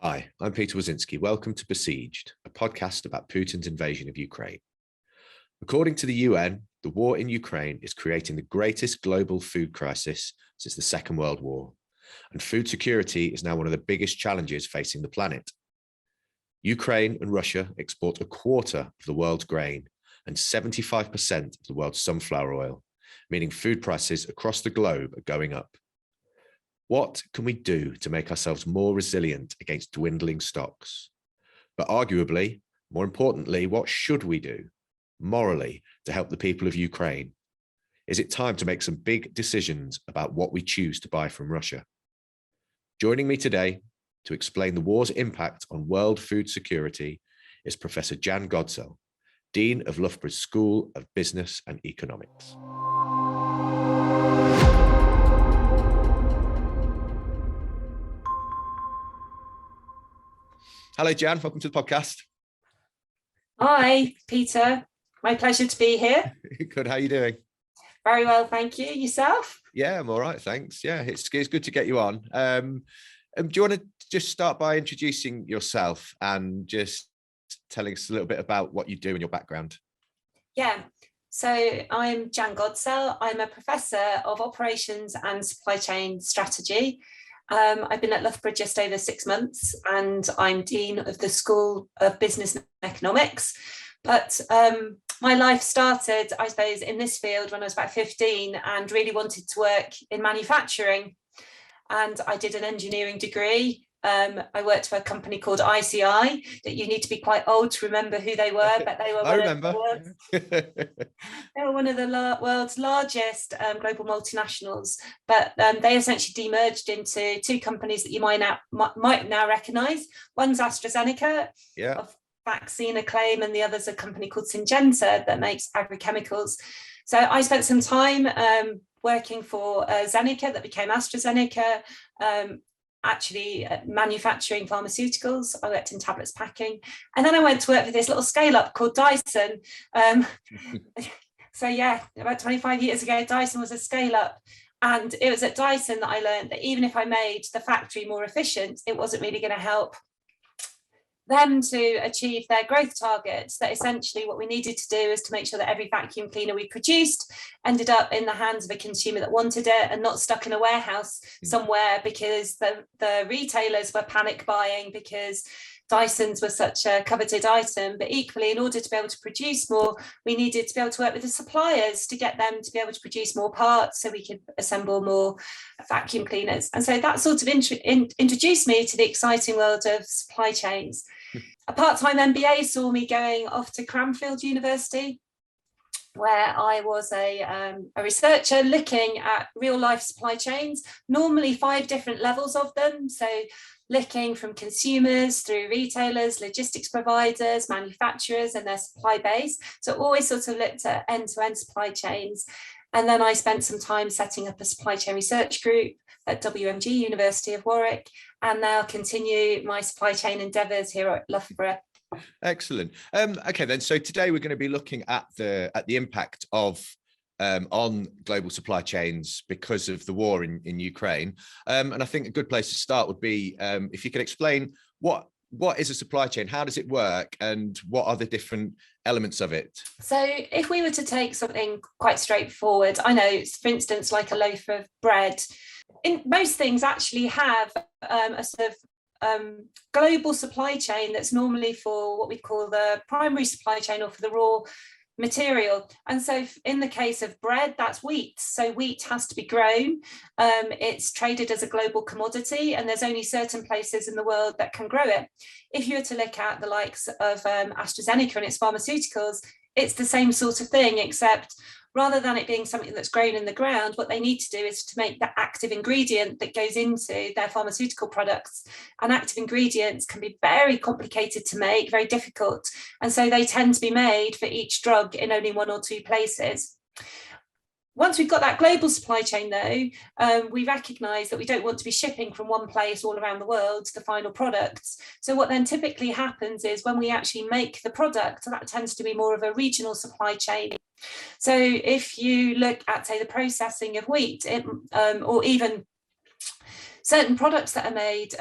Hi, I'm Peter Warzynski. Welcome to Besieged, a podcast about Putin's invasion of Ukraine. According to the UN, the war in Ukraine is creating the greatest global food crisis since the Second World War, and food security is now one of the biggest challenges facing the planet. Ukraine and Russia export a quarter of the world's grain and 75% of the world's sunflower oil, meaning food prices across the globe are going up. What can we do to make ourselves more resilient against dwindling stocks? But arguably, more importantly, what should we do morally to help the people of Ukraine? Is it time to make some big decisions about what we choose to buy from Russia? Joining me today to explain the war's impact on world food security is Professor Jan Godsell, Dean of Loughborough's School of Business and Economics. Hello, Jan. Welcome to the podcast. Hi, Peter. My pleasure to be here. Good. How are you doing? Very well, thank you. Yourself? Yeah, I'm all right, thanks. Yeah, it's good to get you on. Do you want to just start by introducing yourself and just telling us a little bit about what you do and your background? Yeah. So I'm Jan Godsell. I'm a professor of operations and supply chain strategy. I've been at Loughborough just over 6 months, and I'm Dean of the School of Business and Economics. But my life started, I suppose, in this field when I was about 15 and really wanted to work in manufacturing. And I did an engineering degree. I worked for a company called ICI, that you need to be quite old to remember who they were, but they were they were one of the world's largest global multinationals. But they essentially demerged into two companies that you might now recognise. One's AstraZeneca, of vaccine acclaim, and the other's a company called Syngenta that makes agrochemicals. So I spent some time working for Zeneca that became AstraZeneca, actually manufacturing pharmaceuticals. I worked in tablets packing, and then I went to work for this little scale-up called Dyson. So yeah, about 25 years ago, Dyson was a scale-up, and it was at Dyson that I learned that even if I made the factory more efficient, it wasn't really going to help them to achieve their growth targets. That essentially what we needed to do is to make sure that every vacuum cleaner we produced ended up in the hands of a consumer that wanted it and not stuck in a warehouse somewhere because the retailers were panic buying because Dysons were such a coveted item. But equally, in order to be able to produce more, we needed to be able to work with the suppliers to get them to be able to produce more parts so we could assemble more vacuum cleaners. And so that sort of introduced me to the exciting world of supply chains. A part-time MBA saw me going off to Cranfield University, where I was a researcher looking at real-life supply chains, normally 5 different levels of them. So looking from consumers through retailers, logistics providers, manufacturers and their supply base. So always sort of looked at end-to-end supply chains. And then I spent some time setting up a supply chain research group at WMG, University of Warwick, and now continue my supply chain endeavours here at Loughborough. Excellent. Okay, then. So today we're going to be looking at the impact of on global supply chains because of the war in Ukraine. And I think a good place to start would be if you could explain what is a supply chain, how does it work, and what are the different elements of it? So if we were to take something quite straightforward, I know, for instance, like a loaf of bread, most things actually have a sort of global supply chain that's normally for what we call the primary supply chain, or for the raw material. And so in the case of bread, that's wheat. So wheat has to be grown. It's traded as a global commodity, and there's only certain places in the world that can grow it. If you were to look at the likes of AstraZeneca and its pharmaceuticals, it's the same sort of thing, except rather than it being something that's grown in the ground, what they need to do is to make the active ingredient that goes into their pharmaceutical products. And active ingredients can be very complicated to make, very difficult. And so they tend to be made for each drug in only 1 or 2 places. Once we've got that global supply chain, though, we recognise that we don't want to be shipping from one place all around the world to the final products. So what then typically happens is when we actually make the product, that tends to be more of a regional supply chain. So if you look at, say, the processing of wheat, or even certain products that are made,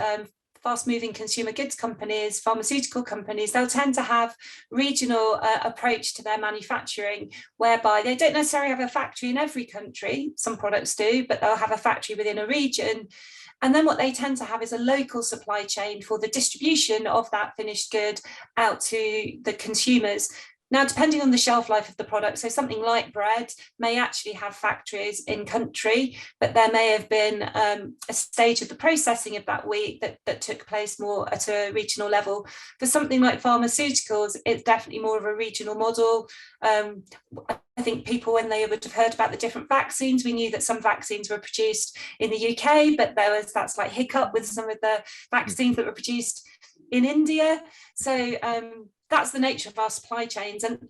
fast-moving consumer goods companies, pharmaceutical companies, they'll tend to have regional approach to their manufacturing, whereby they don't necessarily have a factory in every country. Some products do, but they'll have a factory within a region. And then what they tend to have is a local supply chain for the distribution of that finished good out to the consumers. Now, depending on the shelf life of the product, so something like bread may actually have factories in country, but there may have been a stage of the processing of that wheat that took place more at a regional level. For something like pharmaceuticals, it's definitely more of a regional model. I think people, when they would have heard about the different vaccines, we knew that some vaccines were produced in the UK, but there was that slight hiccup with some of the vaccines that were produced in India. So that's the nature of our supply chains. And,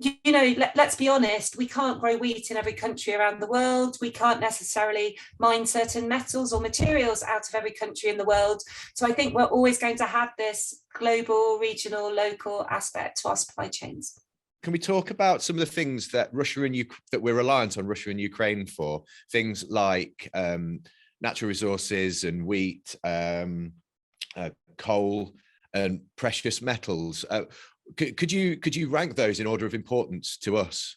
you know, let's be honest, we can't grow wheat in every country around the world. We can't necessarily mine certain metals or materials out of every country in the world. So I think we're always going to have this global, regional, local aspect to our supply chains. Can we talk about some of the things that that we're reliant on Russia and Ukraine for? Things like natural resources and wheat, coal, and precious metals. Could you rank those in order of importance to us?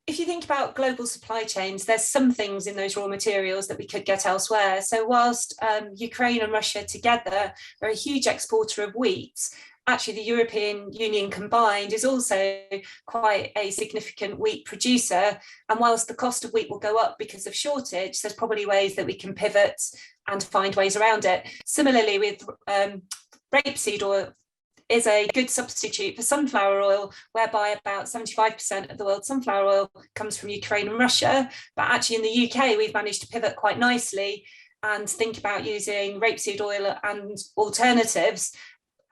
If you think about global supply chains, there's some things in those raw materials that we could get elsewhere. So whilst Ukraine and Russia together are a huge exporter of wheat, actually the European Union combined is also quite a significant wheat producer. And whilst the cost of wheat will go up because of shortage, there's probably ways that we can pivot and find ways around it. Similarly with rapeseed oil is a good substitute for sunflower oil, whereby about 75% of the world's sunflower oil comes from Ukraine and Russia. But actually in the UK, we've managed to pivot quite nicely and think about using rapeseed oil and alternatives.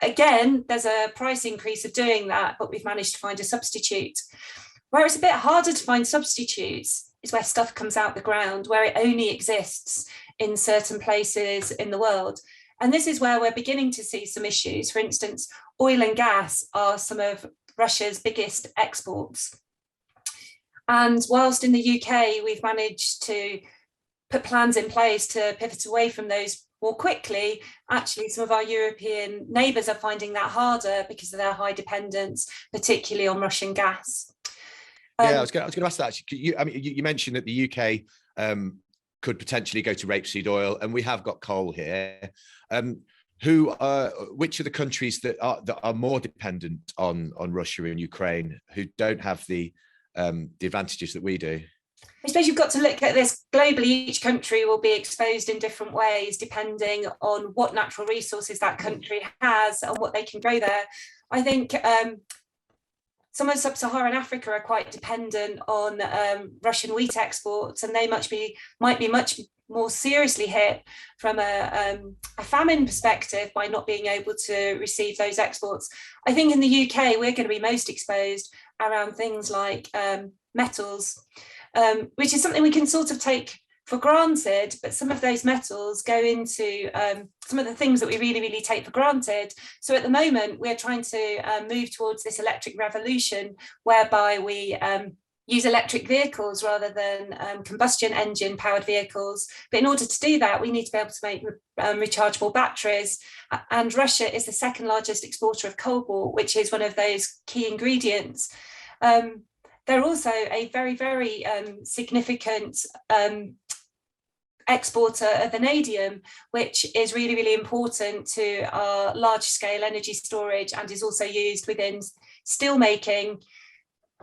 Again, there's a price increase of doing that, but we've managed to find a substitute. Where it's a bit harder to find substitutes is where stuff comes out the ground, where it only exists in certain places in the world. And this is where we're beginning to see some issues. For instance, oil and gas are some of Russia's biggest exports. And whilst in the UK, we've managed to put plans in place to pivot away from those more quickly, actually some of our European neighbours are finding that harder because of their high dependence, particularly on Russian gas. Yeah, I was going to ask that. You mentioned that the UK could potentially go to rapeseed oil, and we have got coal here. Which are the countries that are more dependent on Russia and Ukraine, who don't have the advantages that we do? I suppose you've got to look at this globally. Each country will be exposed in different ways depending on what natural resources that country has and what they can grow there. I think some of sub-Saharan Africa are quite dependent on Russian wheat exports, and they might be much more seriously hit from a famine perspective by not being able to receive those exports. I think in the UK, we're going to be most exposed around things like metals, which is something we can sort of take for granted, but some of those metals go into some of the things that we really, really take for granted. So at the moment, we're trying to move towards this electric revolution, whereby we use electric vehicles rather than combustion engine powered vehicles. But in order to do that, we need to be able to make rechargeable batteries. And Russia is the second largest exporter of cobalt, which is one of those key ingredients. They're also a very, very significant exporter of vanadium, which is really, really important to our large scale energy storage and is also used within steel making.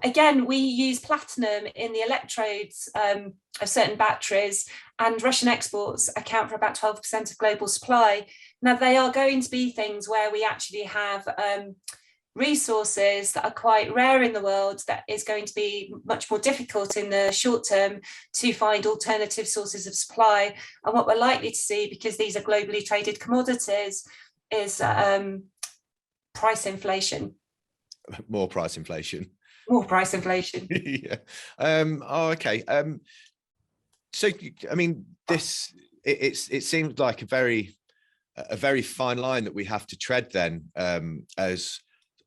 Again, we use platinum in the electrodes of certain batteries, and Russian exports account for about 12% of global supply. Now, they are going to be things where we actually have resources that are quite rare in the world that is going to be much more difficult in the short term to find alternative sources of supply. And what we're likely to see, because these are globally traded commodities, is price inflation. More price inflation. More price inflation. Yeah. Okay. So, I mean, it seems like a very fine line that we have to tread then, as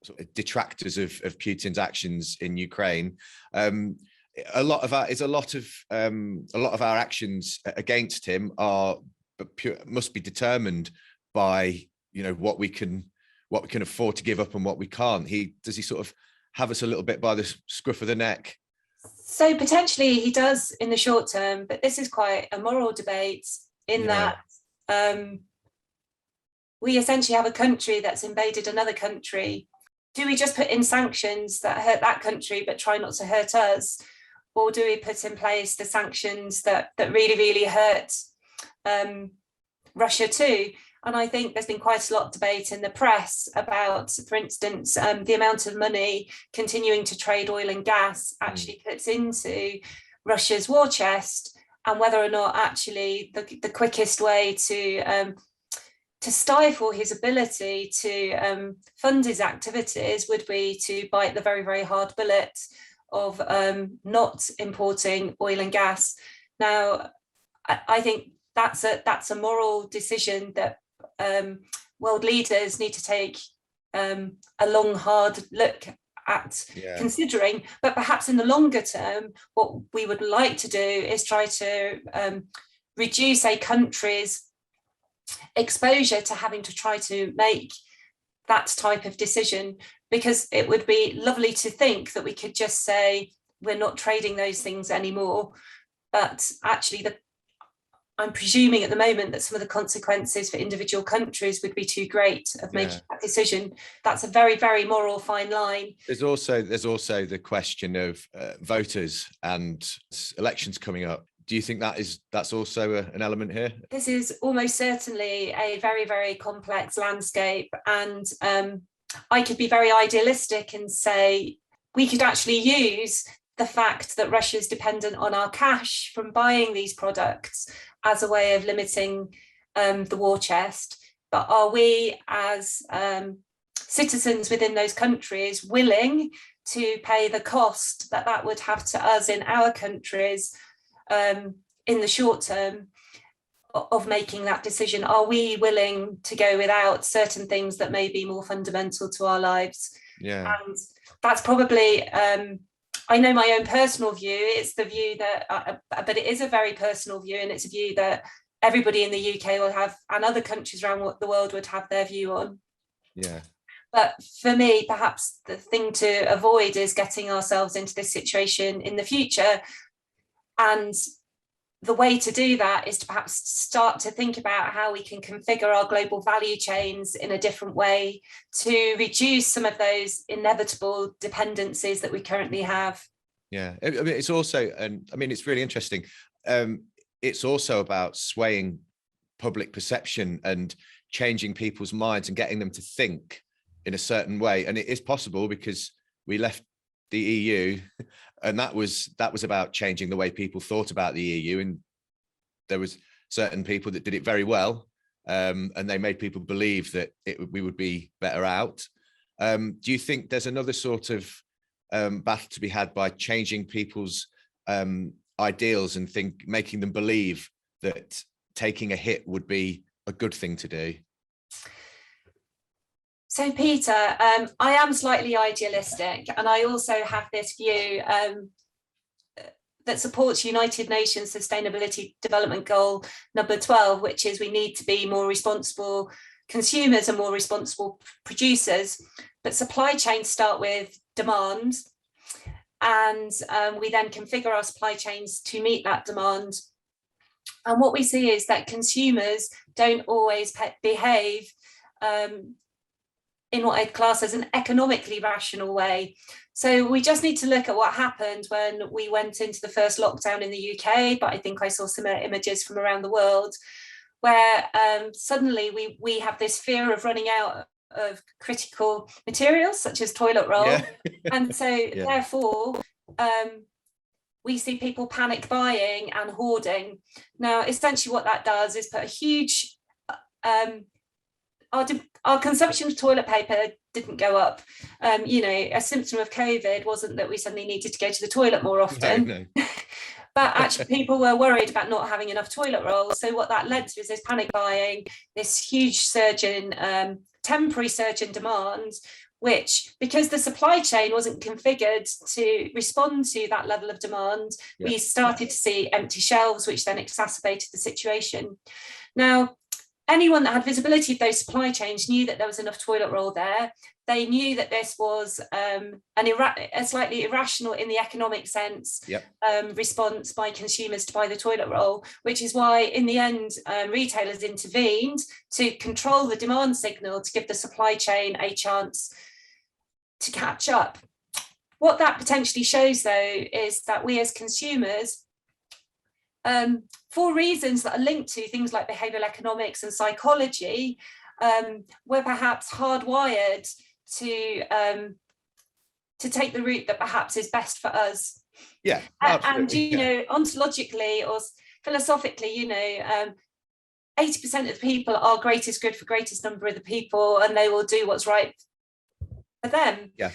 sort of detractors of Putin's actions in Ukraine. A lot of our actions against him must be determined by, what we can afford to give up and what we can't. Does he sort of have us a little bit by the scruff of the neck? So potentially he does in the short term, but this is quite a moral debate in that we essentially have a country that's invaded another country. Do we just put in sanctions that hurt that country but try not to hurt us? Or do we put in place the sanctions that really, really hurt Russia too? And I think there's been quite a lot of debate in the press about, for instance, the amount of money continuing to trade oil and gas actually puts into Russia's war chest, and whether or not actually the quickest way to stifle his ability to fund his activities would be to bite the very, very hard bullet of not importing oil and gas. Now, I think that's a moral decision that world leaders need to take a long, hard look at considering. But perhaps in the longer term, what we would like to do is try to reduce a country's exposure to having to try to make that type of decision, because it would be lovely to think that we could just say we're not trading those things anymore. But actually, I'm presuming at the moment that some of the consequences for individual countries would be too great of making that decision. That's a very, very moral fine line. There's also the question of voters and elections coming up. Do you think that's also an element here? This is almost certainly a very, very complex landscape. And I could be very idealistic and say we could actually use the fact that Russia is dependent on our cash from buying these products as a way of limiting the war chest. But are we as citizens within those countries willing to pay the cost that would have to us in our countries in the short term of making that decision? Are we willing to go without certain things that may be more fundamental to our lives? Yeah. And that's probably, I know my own personal view. It's the view that, but it is a very personal view, and it's a view that everybody in the UK will have, and other countries around the world would have their view on. Yeah. But for me, perhaps the thing to avoid is getting ourselves into this situation in the future. And the way to do that is to perhaps start to think about how we can configure our global value chains in a different way to reduce some of those inevitable dependencies that we currently have. Yeah, I mean, it's also, and I mean, it's really interesting. It's also about swaying public perception and changing people's minds and getting them to think in a certain way. And it is possible because we left the EU, and that was about changing the way people thought about the EU, and there was certain people that did it very well, and they made people believe that we would be better out. Do you think there's another sort of battle to be had by changing people's ideals and making them believe that taking a hit would be a good thing to do? So, Peter, I am slightly idealistic, and I also have this view that supports United Nations Sustainability Development Goal number 12, which is we need to be more responsible consumers and more responsible producers. But supply chains start with demand, and we then configure our supply chains to meet that demand. And what we see is that consumers don't always behave in what I'd class as an economically rational way. So we just need to look at what happened when we went into the first lockdown in the UK, but I think I saw similar images from around the world, where suddenly we have this fear of running out of critical materials such as toilet roll. Yeah. And so therefore, we see people panic buying and hoarding. Now, essentially what that does is put a huge, our consumption of toilet paper didn't go up. A symptom of COVID wasn't that we suddenly needed to go to the toilet more often. No. But actually people were worried about not having enough toilet roll. So what that led to is this panic buying, this huge surge in, temporary surge in demand, which, because the supply chain wasn't configured to respond to that level of demand, we started to see empty shelves, which then exacerbated the situation. Now, anyone that had visibility of those supply chains knew that there was enough toilet roll there. They knew that this was a slightly irrational, in the economic sense, response by consumers to buy the toilet roll, which is why in the end retailers intervened to control the demand signal to give the supply chain a chance to catch up. What that potentially shows, though, is that we as consumers, for reasons that are linked to things like behavioural economics and psychology, we're perhaps hardwired to take the route that perhaps is best for us. Yeah, and you know, ontologically or philosophically, you know, 80% of the people are greatest good for greatest number of the people, and they will do what's right for them. Yeah.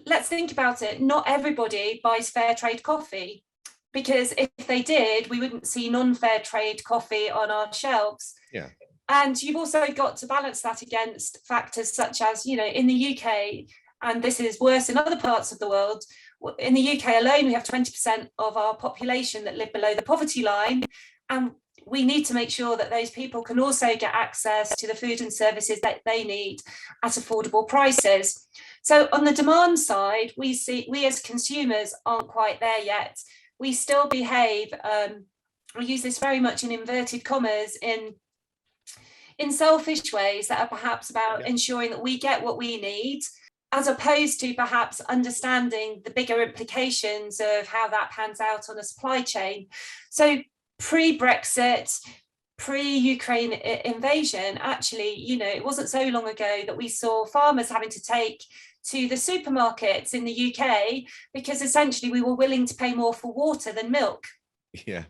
Let's think about it. Not everybody buys fair trade coffee, because if they did, we wouldn't see non-fair trade coffee on our shelves. Yeah. And you've also got to balance that against factors such as, you know, in the UK, and this is worse in other parts of the world, in the UK alone, we have 20% of our population that live below the poverty line. And we need to make sure that those people can also get access to the food and services that they need at affordable prices. So on the demand side, we as consumers aren't quite there yet. We still behave, I use this very much in inverted commas, in selfish ways that are perhaps about ensuring that we get what we need, as opposed to perhaps understanding the bigger implications of how that pans out on a supply chain. So pre-Brexit, pre-Ukraine invasion, actually, you know, it wasn't so long ago that we saw farmers having to take to the supermarkets in the UK because essentially we were willing to pay more for water than milk. Yeah.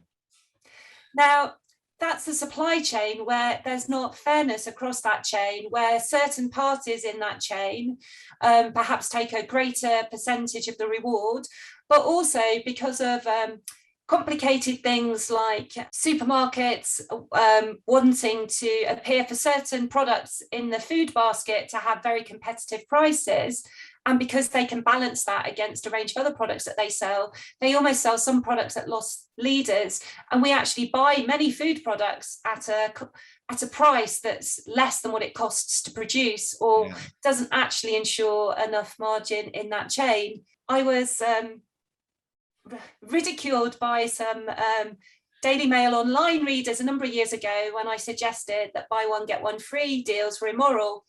Now, that's a supply chain where there's not fairness across that chain, where certain parties in that chain perhaps take a greater percentage of the reward, but also because of complicated things like supermarkets wanting to appear for certain products in the food basket to have very competitive prices. And because they can balance that against a range of other products that they sell, they almost sell some products at loss leaders. And we actually buy many food products at a price that's less than what it costs to produce, or doesn't actually ensure enough margin in that chain. I was ridiculed by some Daily Mail online readers a number of years ago when I suggested that buy one get one free deals were immoral.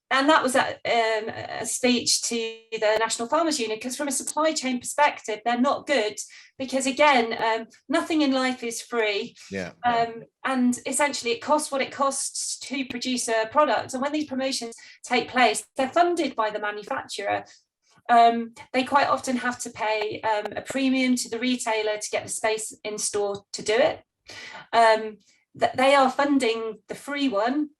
And that was a speech to the National Farmers Union, because from a supply chain perspective, they're not good, because again, nothing in life is free. And essentially it costs what it costs to produce a product. And when these promotions take place, they're funded by the manufacturer. They quite often have to pay a premium to the retailer to get the space in store to do it. They are funding the free one,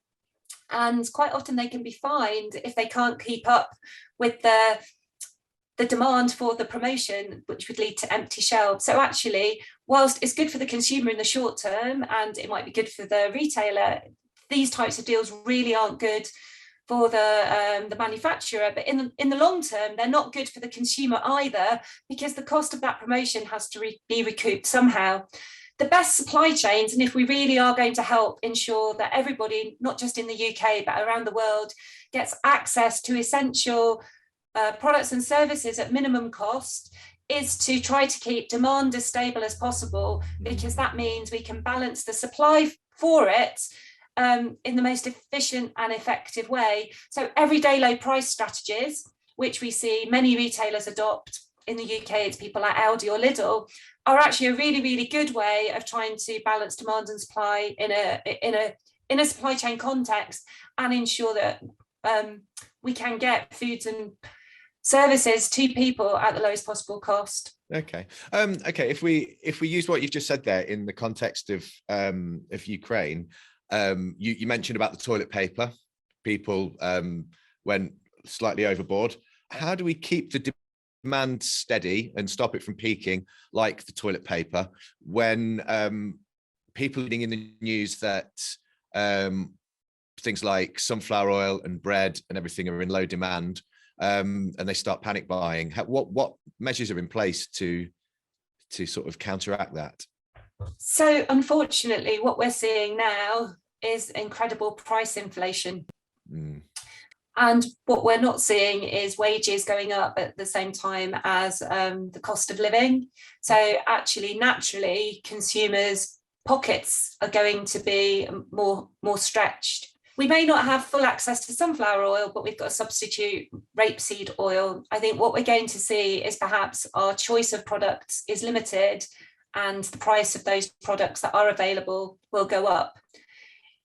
and quite often they can be fined if they can't keep up with the demand for the promotion, which would lead to empty shelves. So actually, whilst it's good for the consumer in the short term, and it might be good for the retailer, these types of deals really aren't good for the manufacturer. But in the long term, they're not good for the consumer either, because the cost of that promotion has to be recouped somehow. The best supply chains, and if we really are going to help ensure that everybody, not just in the UK, but around the world, gets access to essential products and services at minimum cost, is to try to keep demand as stable as possible, because that means we can balance the supply for it in the most efficient and effective way. So everyday low price strategies, which we see many retailers adopt in the UK, it's people like Aldi or Lidl, are actually a really, really good way of trying to balance demand and supply in a supply chain context, and ensure that we can get foods and services to people at the lowest possible cost. Okay. If we use what you've just said there in the context of Ukraine, you mentioned about the toilet paper. People went slightly overboard. How do we keep the demand steady and stop it from peaking like the toilet paper when people are reading in the news that things like sunflower oil and bread and everything are in low demand, and they start panic buying? What measures are in place to sort of counteract that? So unfortunately, what we're seeing now is incredible price inflation. Mm. And what we're not seeing is wages going up at the same time as the cost of living. So actually, naturally, consumers' pockets are going to be more stretched. We may not have full access to sunflower oil, but we've got a substitute rapeseed oil. I think what we're going to see is perhaps our choice of products is limited and the price of those products that are available will go up.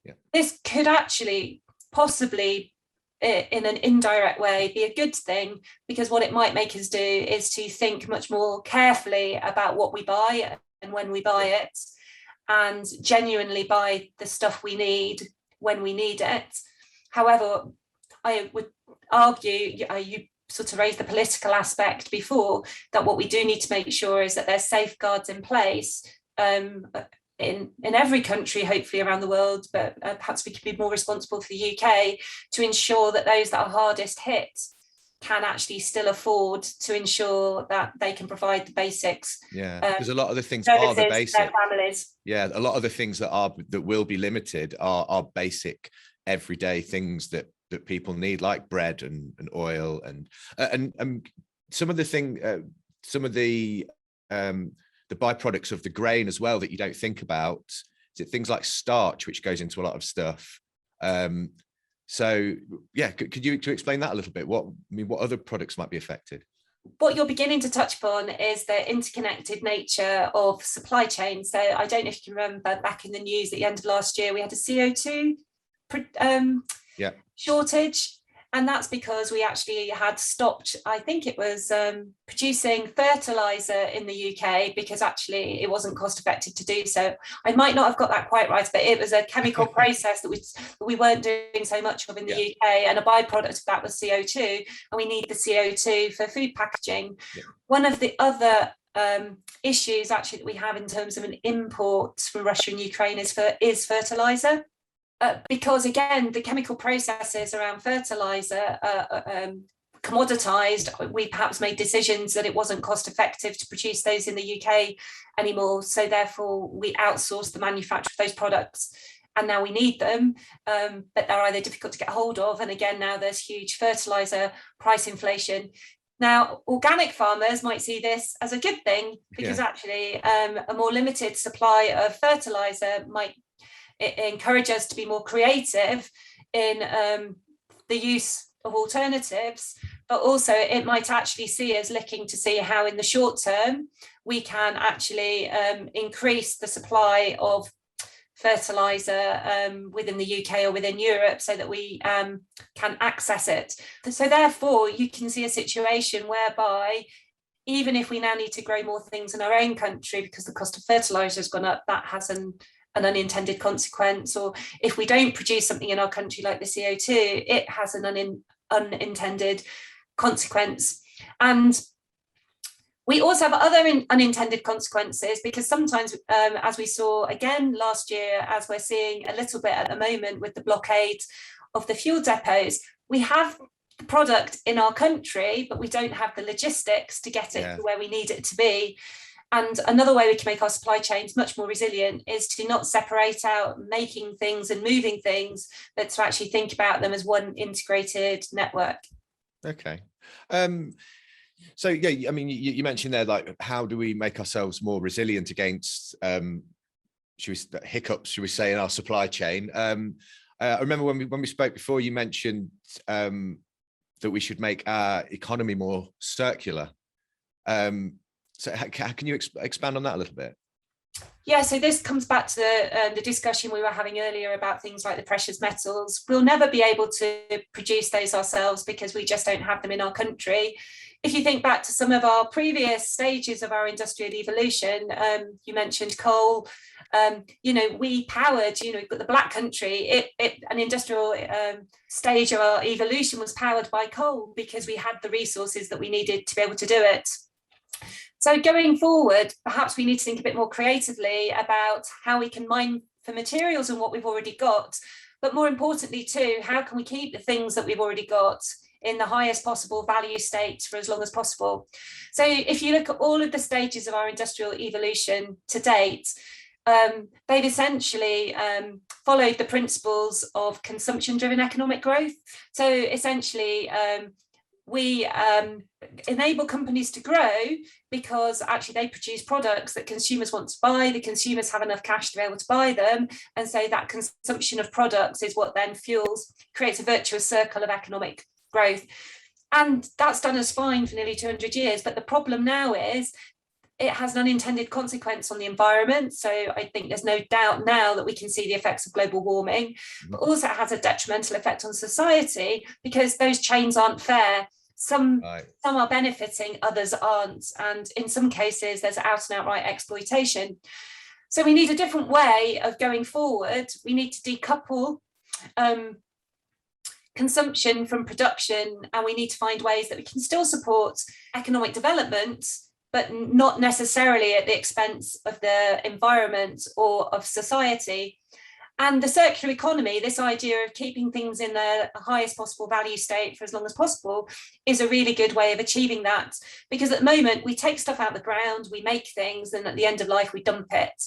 Yeah. This could actually possibly, in an indirect way, be a good thing, because what it might make us do is to think much more carefully about what we buy and when we buy it, and genuinely buy the stuff we need when we need it. However, I would argue, you sort of raised the political aspect before, that what we do need to make sure is that there's safeguards in place in every country, hopefully around the world, but perhaps we could be more responsible for the UK to ensure that those that are hardest hit can actually still afford to ensure that they can provide the basics. Yeah, because a lot of the things are the basic. Their families. Yeah, a lot of the things that will be limited are basic everyday things that people need, like bread and oil and some of the byproducts of the grain as well that you don't think about. Is it things like starch, which goes into a lot of stuff? So yeah, could you explain that a little bit? What other products might be affected? What you're beginning to touch upon is the interconnected nature of supply chain. So I don't know if you can remember, back in the news at the end of last year, we had a CO2 shortage. And that's because we actually had stopped, I think it was producing fertilizer in the UK, because actually it wasn't cost effective to do so. I might not have got that quite right, but it was a chemical process that we weren't doing so much of in the UK, and a byproduct of that was CO2, and we need the CO2 for food packaging. One of the other issues actually that we have in terms of an import from Russia and Ukraine is fertilizer. Because again, the chemical processes around fertilizer are commoditized. We perhaps made decisions that it wasn't cost effective to produce those in the UK anymore. So therefore we outsourced the manufacture of those products, and now we need them, but they're either difficult to get hold of. And again, now there's huge fertilizer price inflation. Now, organic farmers might see this as a good thing, because actually a more limited supply of fertilizer might encourage us to be more creative in the use of alternatives, but also it might actually see us looking to see how in the short term we can actually increase the supply of fertilizer within the UK or within Europe, so that we can access it. So therefore you can see a situation whereby even if we now need to grow more things in our own country because the cost of fertilizer has gone up, that has an unintended consequence. Or if we don't produce something in our country like the CO2, it has an unintended consequence. And we also have other unintended consequences, because sometimes, as we saw again last year, as we're seeing a little bit at the moment with the blockade of the fuel depots, we have the product in our country, but we don't have the logistics to get it to where we need it to be. And another way we can make our supply chains much more resilient is to not separate out making things and moving things, but to actually think about them as one integrated network. Okay. So yeah, I mean, you mentioned there, like, how do we make ourselves more resilient against hiccups, should we say, in our supply chain? I remember when we spoke before, you mentioned that we should make our economy more circular. So how can you expand on that a little bit? Yeah, so this comes back to the discussion we were having earlier about things like the precious metals. We'll never be able to produce those ourselves because we just don't have them in our country. If you think back to some of our previous stages of our industrial evolution, you mentioned coal. We powered, we've got the Black Country, an industrial stage of our evolution was powered by coal because we had the resources that we needed to be able to do it. So going forward, perhaps we need to think a bit more creatively about how we can mine for materials and what we've already got, but more importantly too, how can we keep the things that we've already got in the highest possible value state for as long as possible. So if you look at all of the stages of our industrial evolution to date, they've essentially followed the principles of consumption-driven economic growth. So essentially, we enable companies to grow because actually they produce products that consumers want to buy. The consumers have enough cash to be able to buy them. And so that consumption of products is what then creates a virtuous circle of economic growth. And that's done us fine for nearly 200 years. But the problem now is it has an unintended consequence on the environment. So I think there's no doubt now that we can see the effects of global warming, but also it has a detrimental effect on society because those chains aren't fair. Some are benefiting, others aren't. And in some cases, there's out and outright exploitation. So we need a different way of going forward. We need to decouple consumption from production, and we need to find ways that we can still support economic development, but not necessarily at the expense of the environment or of society. And the circular economy, this idea of keeping things in the highest possible value state for as long as possible, is a really good way of achieving that. Because at the moment, we take stuff out of the ground, we make things, and at the end of life, we dump it.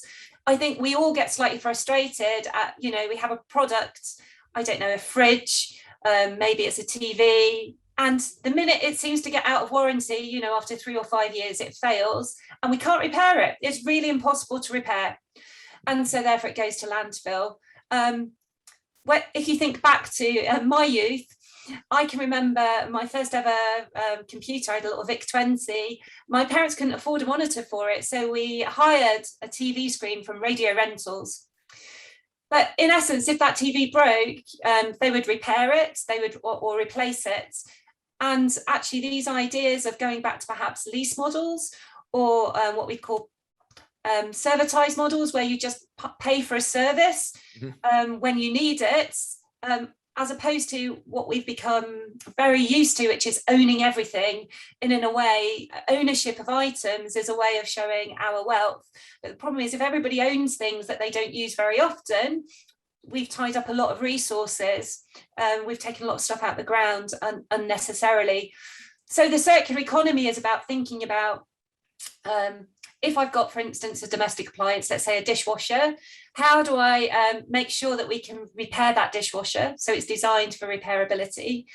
I think we all get slightly frustrated at, we have a product, I don't know, a fridge, maybe it's a TV, and the minute it seems to get out of warranty, after 3 or 5 years, it fails and we can't repair it. It's really impossible to repair. And so therefore it goes to landfill. If you think back to my youth, I can remember my first ever computer. I had a little VIC-20. My parents couldn't afford a monitor for it. So we hired a TV screen from Radio Rentals. But in essence, if that TV broke, they would repair it, or replace it. And actually these ideas of going back to perhaps lease models or what we call servitized models, where you just pay for a service when you need it, as opposed to what we've become very used to, which is owning everything. And in a way, ownership of items is a way of showing our wealth. But the problem is, if everybody owns things that they don't use very often, we've tied up a lot of resources. We've taken a lot of stuff out of the ground unnecessarily. So the circular economy is about thinking about, if I've got, for instance, a domestic appliance, let's say a dishwasher, how do I make sure that we can repair that dishwasher so it's designed for repairability?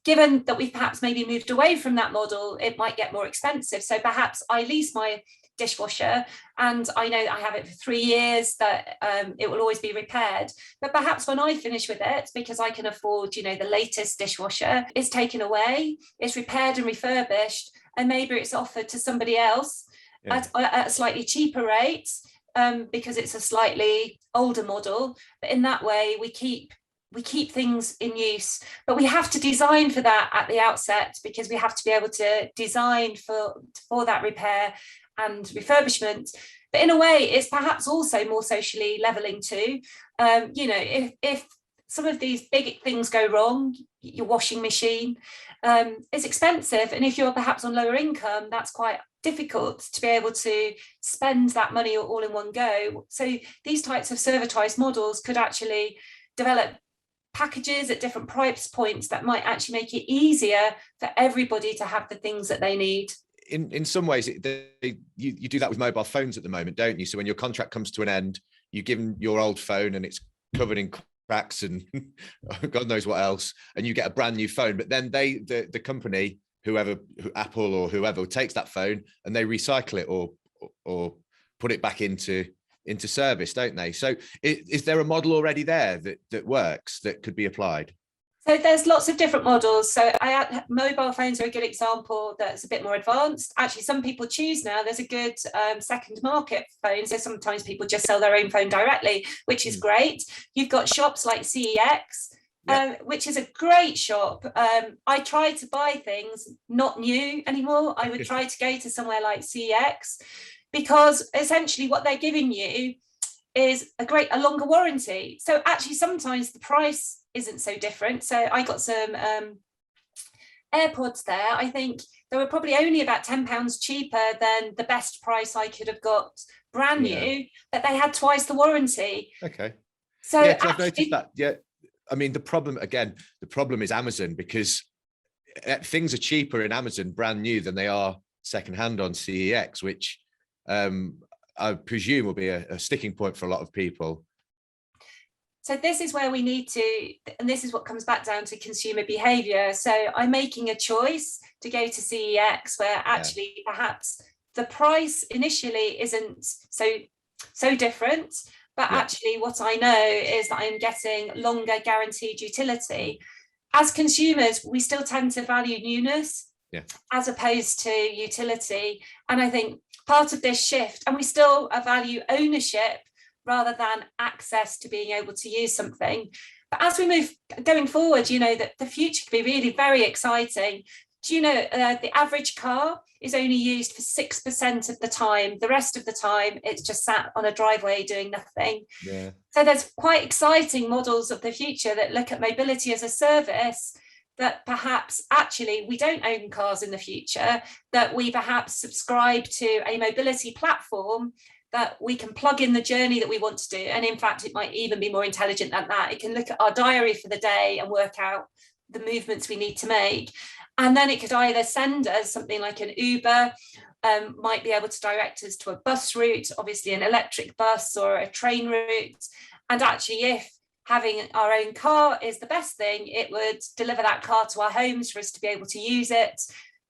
Given that we've perhaps maybe moved away from that model, it might get more expensive. So perhaps I lease my dishwasher and I know that I have it for 3 years, that it will always be repaired. But perhaps when I finish with it, because I can afford, the latest dishwasher, it's taken away, it's repaired and refurbished, and maybe it's offered to somebody else at a slightly cheaper rate because it's a slightly older model. But in that way, we keep things in use. But we have to design for that at the outset, because we have to be able to design for that repair and refurbishment. But in a way, it's perhaps also more socially levelling too. If some of these big things go wrong, your washing machine, is expensive. And if you're perhaps on lower income, that's quite difficult to be able to spend that money all in one go. So these types of servitized models could actually develop packages at different price points that might actually make it easier for everybody to have the things that they need. In some ways, you do that with mobile phones at the moment, don't you? So when your contract comes to an end, you give them your old phone and it's covered in cracks and God knows what else, and you get a brand new phone. But then the company, Apple or whoever, takes that phone and they recycle it or put it back into service, don't they? So is there a model already there that works, that could be applied? So there's lots of different models. So mobile phones are a good example that's a bit more advanced. Actually, some people choose now. There's a good second market phone. So sometimes people just sell their own phone directly, which is great. You've got shops like CEX, which is a great shop. I try to buy things not new anymore. I would try to go to somewhere like CEX, because essentially what they're giving you is a longer warranty. So actually sometimes the price isn't so different. So I got some AirPods there. I think they were probably only about £10 cheaper than the best price I could have got brand new, but they had twice the warranty. Okay. So yeah, I've noticed that. Yeah. I mean, the problem is Amazon, because things are cheaper in Amazon brand new than they are secondhand on CEX, which I presume will be a sticking point for a lot of people. So this is where we need to, and this is what comes back down to consumer behaviour. So I'm making a choice to go to CEX where actually perhaps the price initially isn't so different, but actually what I know is that I'm getting longer guaranteed utility. As consumers, we still tend to value newness as opposed to utility. And I think part of this shift, and we still value ownership rather than access to being able to use something. But as we move going forward, you know, that the future could be really very exciting. Do you know the average car is only used for 6% of the time. The rest of the time, it's just sat on a driveway doing nothing. Yeah. So there's quite exciting models of the future that look at mobility as a service, that perhaps actually we don't own cars in the future, that we perhaps subscribe to a mobility platform that we can plug in the journey that we want to do. And in fact, it might even be more intelligent than that. It can look at our diary for the day and work out the movements we need to make. And then it could either send us something like an Uber, might be able to direct us to a bus route, obviously an electric bus or a train route. And actually, if having our own car is the best thing, it would deliver that car to our homes for us to be able to use it.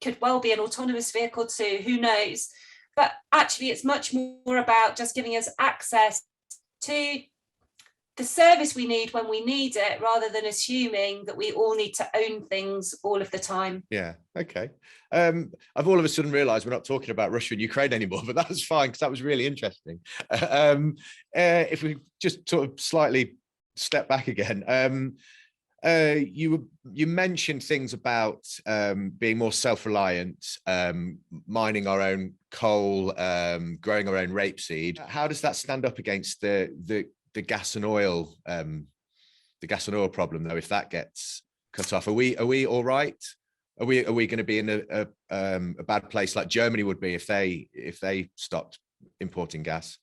Could well be an autonomous vehicle too, who knows? But actually, it's much more about just giving us access to the service we need when we need it, rather than assuming that we all need to own things all of the time. Yeah, okay. I've all of a sudden realised we're not talking about Russia and Ukraine anymore, but that's fine because that was really interesting. If we just sort of slightly step back again, you mentioned things about being more self-reliant, mining our own coal, growing our own rapeseed. How does that stand up against the gas and oil, problem though? If that gets cut off, are we all right? Are we going to be in a bad place like Germany would be if they stopped importing gas?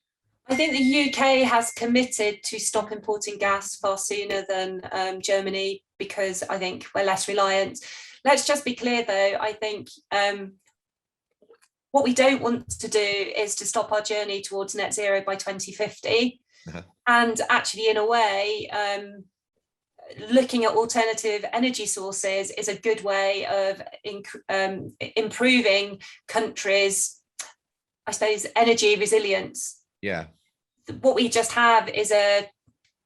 I think the UK has committed to stop importing gas far sooner than Germany, because I think we're less reliant. Let's just be clear though, I think what we don't want to do is to stop our journey towards net zero by 2050. And actually, in a way, looking at alternative energy sources is a good way of improving countries', I suppose, energy resilience. Yeah. What we just have is a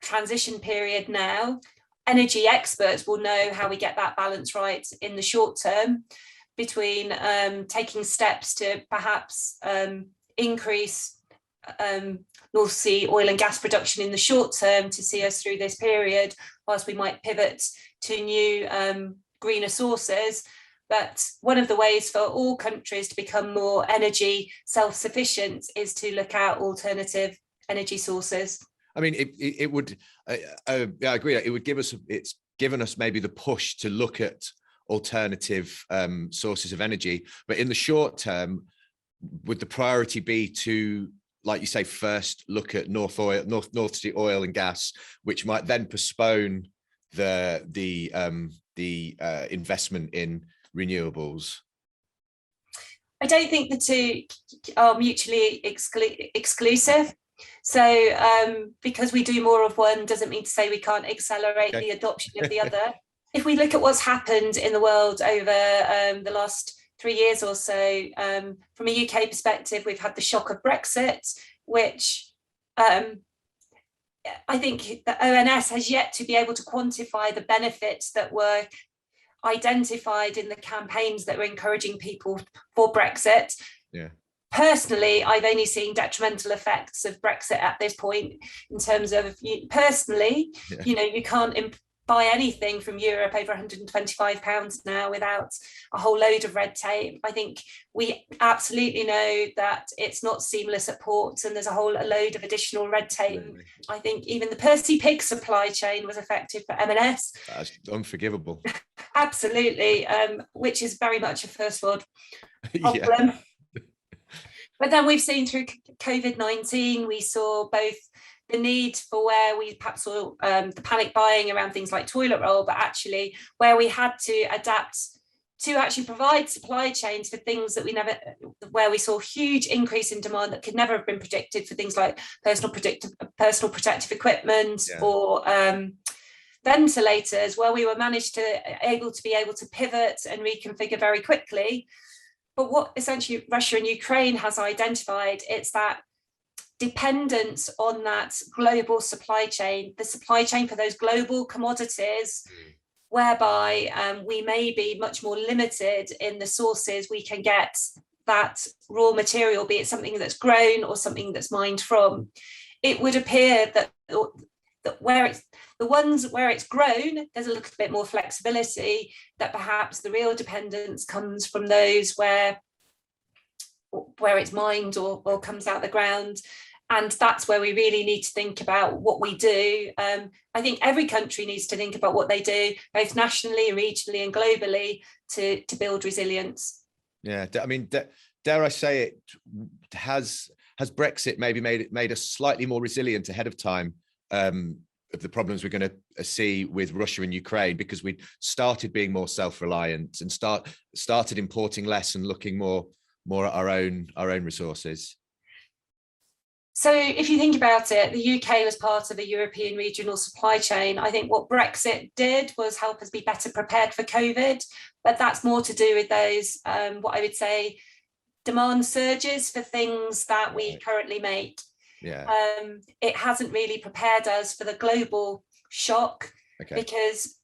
transition period now. Energy experts will know how we get that balance right in the short term between taking steps to perhaps increase North Sea oil and gas production in the short term to see us through this period, whilst we might pivot to new greener sources. But one of the ways for all countries to become more energy self-sufficient is to look at alternative energy sources. I mean, it would, I agree, it would give us, it's given us maybe the push to look at alternative sources of energy. But in the short term, would the priority be to, like you say, first look at North Sea oil and gas, which might then postpone the investment in renewables? I don't think the two are mutually exclusive. So because we do more of one doesn't mean to say we can't accelerate the adoption of the other. If we look at what's happened in the world over the last 3 years or so, from a UK perspective, we've had the shock of Brexit, which I think the ONS has yet to be able to quantify the benefits that were identified in the campaigns that were encouraging people for Brexit. Yeah. Personally, I've only seen detrimental effects of Brexit at this point in terms of, personally, you know, you can't buy anything from Europe over £125 now without a whole load of red tape. I think we absolutely know that it's not seamless at ports and there's a whole load of additional red tape. Really? I think even the Percy Pig supply chain was affected for M&S. That's unforgivable. Absolutely, which is very much a first world problem. But then we've seen through COVID-19, we saw both the need for where we perhaps saw the panic buying around things like toilet roll, but actually where we had to adapt to actually provide supply chains for things that where we saw huge increase in demand that could never have been predicted, for things like personal protective equipment, or ventilators, where we were able to pivot and reconfigure very quickly. But what essentially Russia and Ukraine has identified, it's that dependence on that global supply chain, the supply chain for those global commodities, whereby we may be much more limited in the sources we can get that raw material, be it something that's grown or something that's mined from. It would appear that where it's grown, there's a little bit more flexibility, that perhaps the real dependence comes from those where it's mined or comes out of the ground. And that's where we really need to think about what we do. I think every country needs to think about what they do, both nationally, regionally, and globally, to build resilience. Yeah, I mean, dare I say it, has Brexit maybe made us slightly more resilient ahead of time of the problems we're going to see with Russia and Ukraine, because we started being more self-reliant and started importing less and looking more at our own resources? So if you think about it, the UK was part of a European regional supply chain. I think what Brexit did was help us be better prepared for COVID, but that's more to do with those, what I would say, demand surges for things that we currently make. Yeah. It hasn't really prepared us for the global shock, because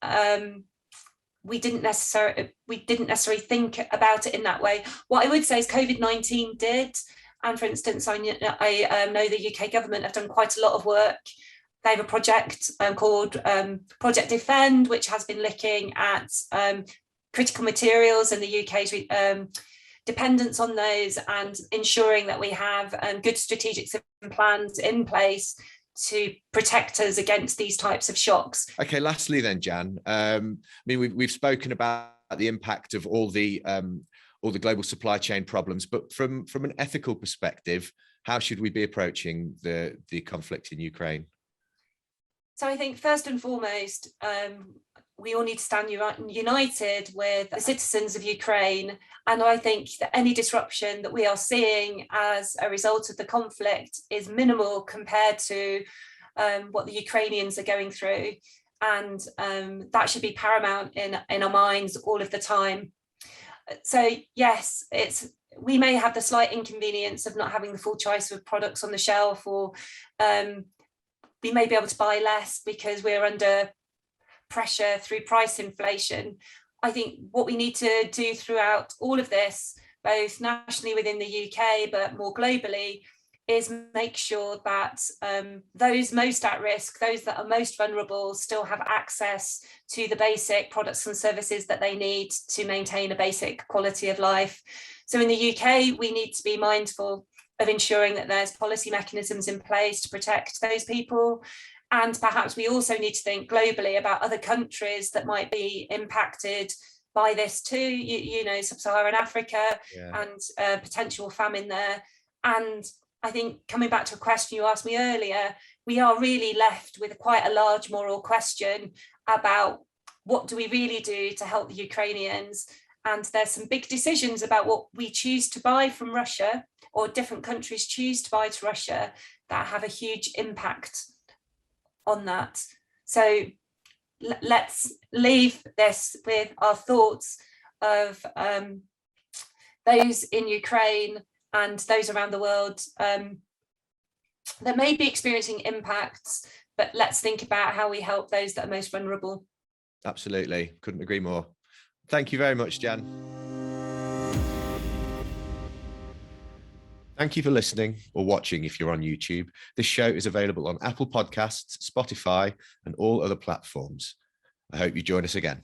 we didn't necessarily think about it in that way. What I would say is COVID-19 did. And for instance, I know the UK government have done quite a lot of work. They have a project called Project Defend, which has been looking at critical materials and the UK's dependence on those, and ensuring that we have good strategic plans in place to protect us against these types of shocks. Okay, lastly then, Jan, I mean, we've spoken about the impact of all the global supply chain problems, but from an ethical perspective, how should we be approaching the conflict in Ukraine? So I think first and foremost, we all need to stand united with the citizens of Ukraine. And I think that any disruption that we are seeing as a result of the conflict is minimal compared to what the Ukrainians are going through. And that should be paramount in our minds all of the time. So yes, we may have the slight inconvenience of not having the full choice of products on the shelf, or we may be able to buy less because we're under pressure through price inflation. I think what we need to do throughout all of this, both nationally within the UK, but more globally, is make sure that those most at risk, those that are most vulnerable, still have access to the basic products and services that they need to maintain a basic quality of life. So in the UK, we need to be mindful of ensuring that there's policy mechanisms in place to protect those people. And perhaps we also need to think globally about other countries that might be impacted by this too, you know, sub-Saharan Africa, and potential famine there. And I think, coming back to a question you asked me earlier, we are really left with quite a large moral question about what do we really do to help the Ukrainians. And there's some big decisions about what we choose to buy from Russia, or different countries choose to buy to Russia, that have a huge impact on that. So let's leave this with our thoughts of those in Ukraine and those around the world that may be experiencing impacts, but let's think about how we help those that are most vulnerable. Absolutely, couldn't agree more. Thank you very much, Jan. Thank you for listening or watching if you're on YouTube. This show is available on Apple Podcasts, Spotify, and all other platforms. I hope you join us again.